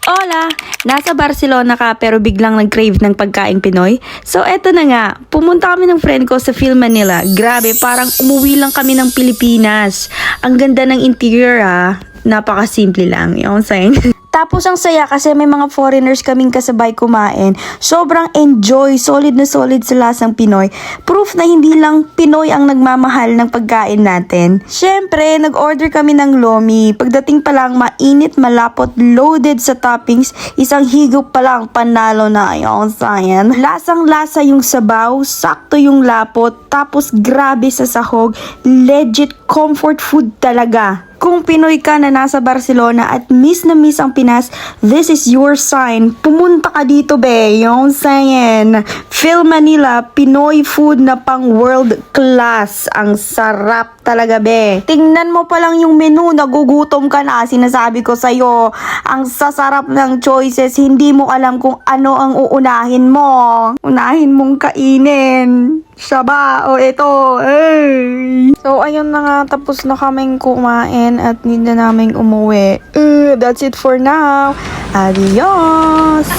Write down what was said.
Hola! Nasa Barcelona ka pero biglang nag-crave ng pagkaing Pinoy? So eto na nga, pumunta kami ng friend ko sa Film Manila. Grabe, parang umuwi lang kami ng Pilipinas. Ang ganda ng interior napakasimple lang, yung saying. Tapos ang saya kasi may mga foreigners kaming kasabay kumain. Sobrang enjoy, solid na solid sa lasang Pinoy. Proof na hindi lang Pinoy ang nagmamahal ng pagkain natin. Syempre, nag-order kami ng lomi. Pagdating pa lang, mainit, malapot, loaded sa toppings. Isang higop pa lang, panalo na yung sayan. Lasang-lasa yung sabaw, sakto yung lapot, tapos grabe sa sahog. Legit comfort food talaga. Kung Pinoy ka na nasa Barcelona at miss na miss ang Pinas, this is your sign. Pumunta ka dito be, yung saying. Film Manila, Pinoy food na pang world class. Ang sarap talaga be. Tingnan mo pa lang yung menu, nagugutom ka na. Sinasabi ko sa'yo, ang sasarap ng choices, hindi mo alam kung ano ang uunahin mo. Unahin mong kainin. Siya ba? O ito. Ay. So, ayun na nga. Tapos na kaming kumain at hindi na naming umuwi. That's it for now. Adios!